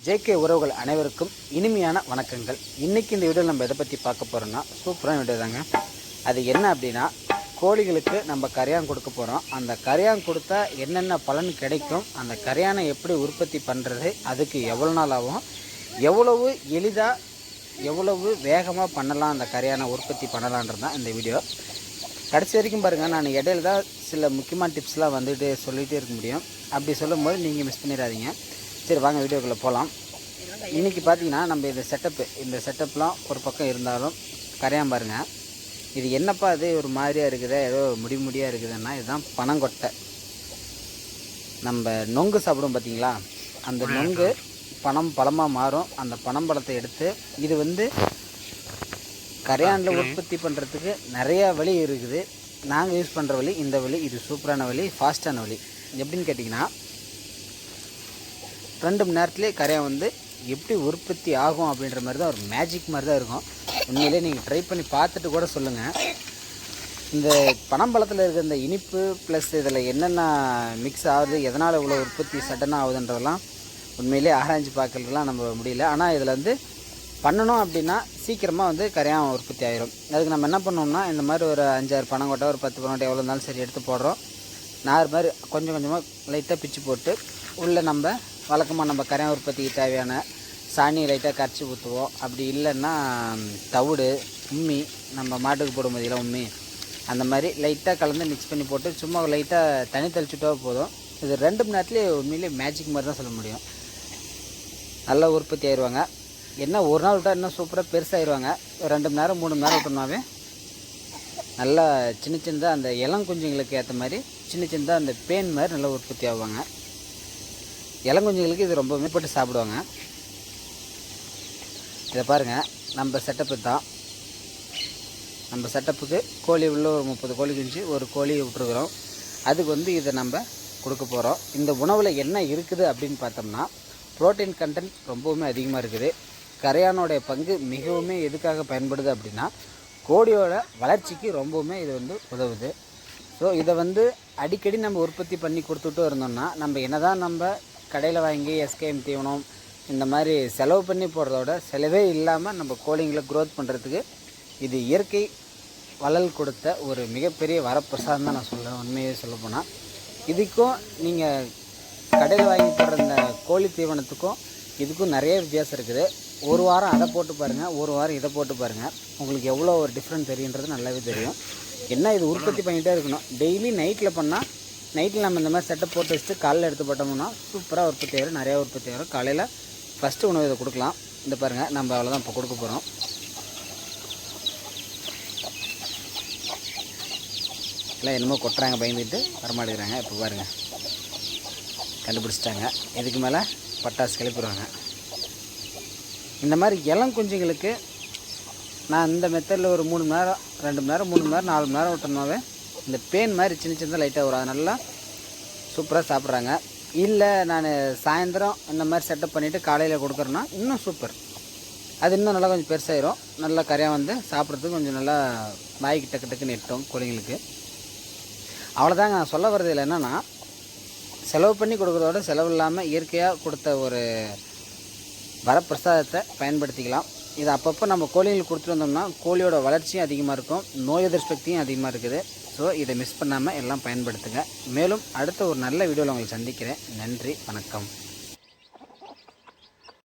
JK உறவுகள் அனைவருக்கும் இனிமையான வணக்கங்கள். இன்றைக்கி இந்த வீடியோவில் நம்ம எதை பற்றி பார்க்க போகிறோம்னா சூப்பரான வீடியோ தாங்க. அது என்ன அப்படின்னா, கோழிகளுக்கு நம்ம கரையான் கொடுக்க போகிறோம். அந்த கரையான் கொடுத்தா என்னென்ன பலன் கிடைக்கும், அந்த கரையானை எப்படி உற்பத்தி பண்ணுறது, அதுக்கு எவ்வளோ நாள் ஆகும், எவ்வளவு எளிதாக எவ்வளவு வேகமாக பண்ணலாம், அந்த கரையானை உற்பத்தி பண்ணலான்றது தான் இந்த வீடியோ. கடைசி வரைக்கும் பாருங்கள். நான் இடையில தான் சில முக்கியமான டிப்ஸ்லாம் சொல்லிகிட்டே இருக்க முடியும். அப்படி சொல்லும் போது நீங்கள் மிஸ் பண்ணிடாதீங்க. சரி, வாங்க வீடியோக்குள்ளே போகலாம். இன்றைக்கி பார்த்தீங்கன்னா நம்ம இந்த செட்டப்லாம் ஒரு பக்கம் இருந்தாலும் கரையான் பாருங்கள். இது என்னப்பா அது ஒரு மாதிரியாக இருக்குதா, ஏதோ முடியாக இருக்குதுன்னா, இதுதான் பனங்கொட்டை. நம்ம நொங்கு சாப்பிடும் பார்த்தீங்களா, அந்த நொங்கு பழமாக மாறும். அந்த பனம்பழத்தை எடுத்து இது கரையானில் உற்பத்தி பண்ணுறதுக்கு நிறையா வழி இருக்குது. நாங்கள் யூஸ் பண்ணுற வழி இந்த வழி. இது சூப்பரான வழி, ஃபாஸ்ட்டான வழி. எப்படின்னு கேட்டிங்கன்னா, 2 மணி நேரத்துலேயே கரையான் எப்படி உற்பத்தி ஆகும் அப்படின்ற மாதிரி தான், ஒரு மேஜிக் மாதிரி தான் இருக்கும். உண்மையிலே நீங்கள் ட்ரை பண்ணி பார்த்துட்டு கூட சொல்லுங்கள். இந்த பனம்பழத்தில் இருக்கிற இந்த இனிப்பு ப்ளஸ் இதில் என்னென்ன மிக்ஸ் ஆகுது, எதனால் இவ்வளோ உற்பத்தி சடனாக ஆகுதுன்றதெல்லாம் உண்மையிலே ஆராய்ச்சி பார்க்கறதுலாம் நம்ம முடியல. ஆனால் இதில் பண்ணணும் அப்படின்னா சீக்கிரமாக கரையான் உற்பத்தி ஆகிரும். அதுக்கு நம்ம என்ன பண்ணோம்னா, இந்த மாதிரி ஒரு 5-6 பனங்கொட்டை, ஒரு 10 பனங்கொட்டை எவ்வளோ இருந்தாலும் சரி எடுத்து போடுறோம். நார் மாதிரி கொஞ்சம் கொஞ்சமாக லைட்டாக பிச்சு போட்டு உள்ளே நம்ம வழக்கமாக நம்ம கரையான் உற்பத்திக்கு தேவையான சாணி லைட்டாக கரைச்சி ஊற்றுவோம். அப்படி இல்லைன்னா தவிடு, உம்மி, நம்ம மாட்டுக்கு போடும் போதெல்லாம் உம்மி, அந்த மாதிரி லைட்டாக கலந்து மிக்ஸ் பண்ணி போட்டு சும்மா லைட்டாக தண்ணி தெளிச்சுட்டா போதும். இது 2 மணி நேரத்துலேயே உண்மையிலேயே மேஜிக் மாதிரி தான் சொல்ல முடியும். நல்லா உற்பத்தி ஆயிடுவாங்க. என்ன ஒரு நாள் விட்டால் இன்னும் சூப்பராக பெருசாகிடுவாங்க. 2 மணி நேரம் 3 மணி நேரம் விட்டோம்னாவே நல்லா சின்னதாக அந்த இளங்குஞ்சுங்களுக்கு ஏற்ற மாதிரி சின்னதாக அந்த பேன் மாதிரி நல்லா உற்பத்தி ஆகுவாங்க. இளங்குஞ்சுங்களுக்கு இது ரொம்பவுமே போட்டு சாப்பிடுவாங்க. இதை பாருங்கள், நம்ம செட்டப்பு தான். நம்ம செட்டப்புக்கு கோழி உள்ள ஒரு 30 கோழி குஞ்சு, ஒரு கோழி விட்டுருக்குறோம். அதுக்கு இதை நம்ம கொடுக்க போகிறோம். இந்த உணவில் என்ன இருக்குது அப்படின்னு பார்த்தோம்னா, புரோட்டீன் கண்டென்ட் ரொம்பவுமே அதிகமாக இருக்குது. கரையானோடைய பங்கு மிகவுமே எதுக்காக பயன்படுது அப்படின்னா, கோழியோட வளர்ச்சிக்கு ரொம்பவுமே இது உதவுது. ஸோ இதை அடிக்கடி நம்ம உற்பத்தி பண்ணி கொடுத்துட்டு இருந்தோம்னா, நம்ம என்ன தான் நம்ம கடையில் வாங்கி எஸ்கேஎம் தீவனம் இந்த மாதிரி செலவு பண்ணி போடுறதோட செலவே இல்லாமல் நம்ம கோழிங்களை க்ரோத் பண்ணுறதுக்கு இது இயற்கை வளல் கொடுத்த ஒரு மிகப்பெரிய வரப்பிரசாதம் தான் நான் சொல்லுவேன். உண்மையே சொல்ல போனால், இதுக்கும் நீங்கள் கடையில் வாங்கி போடுற இந்த கோழி தீவனத்துக்கும் இதுக்கும் நிறைய வித்தியாசம் இருக்குது. ஒரு வாரம் அதை போட்டு பாருங்கள், ஒரு வாரம் இதை போட்டு பாருங்கள். உங்களுக்கு எவ்வளோ ஒரு டிஃப்ரெண்ட் தெரியுன்றது நல்லாவே தெரியும். என்ன, இது உற்பத்தி பண்ணிகிட்டே இருக்கணும். டெய்லி நைட்டில் பண்ணால், நைட்டில் நம்ம இந்த மாதிரி செட்டப் போட்டு வச்சுட்டு காலையில் எடுத்து போட்டோம்னா சூப்பராக உற்பத்தி ஆகிடும், நிறையா உற்பத்தி ஆகிடும். காலையில் ஃபஸ்ட்டு உணவு இதை கொடுக்கலாம். இந்த பாருங்கள், நம்ம அவ்வளோதான் இப்போ கொடுக்க போகிறோம். எல்லாம் என்னமோ கொட்டுறாங்க, பயந்துட்டு வரமாட்டேங்கிறாங்க. இப்போ பாருங்கள், கண்டுபிடிச்சிட்டாங்க. இதுக்கு மேலே பட்டாசு கிளப்பிடுவாங்க. இந்த மாதிரி இளங்குஞ்சுங்களுக்கு நான் இந்த மெத்தடில் ஒரு 3 மணி நேரம் 2 மணி நேரம் 3 மணி நேரம் 4 மணி நேரம் விட்டோம்னாவே இந்த பேன் மாதிரி சின்னதாக லைட்டாக வரும். அது நல்லா சூப்பராக சாப்பிட்றாங்க. இல்லை நான் சாயந்தரம் இந்த மாதிரி செட்டப் பண்ணிவிட்டு காலையில் கொடுக்குறேன்னா இன்னும் சூப்பர். அது இன்னும் நல்லா கொஞ்சம் பெருசாகிடும். நல்லா கரையாக சாப்பிட்றதுக்கு கொஞ்சம் நல்லா வாய்க்கு டக்குன்னு எட்டும் கோழிங்களுக்கு. அவ்வளோதாங்க. நான் சொல்ல வர்றது இல்லை என்னென்னா, செலவு பண்ணி கொடுக்குறதோட செலவு இல்லாமல் இயற்கையாக கொடுத்த ஒரு வரப்பிரசாதத்தை பயன்படுத்திக்கலாம். இது அப்பப்போ நம்ம கோழிங்களுக்கு கொடுத்துட்டு வந்தோம்னா கோழியோட வளர்ச்சியும் அதிகமாக இருக்கும், நோய் எதிர்ப்பு சக்தியும் அதிகமாக இருக்குது. ஸோ இதை மிஸ் பண்ணாமல் எல்லாம் பயன்படுத்துங்க. மேலும் அடுத்த ஒரு நல்ல வீடியோவில் உங்களை சந்திக்கிறேன். நன்றி, வணக்கம்.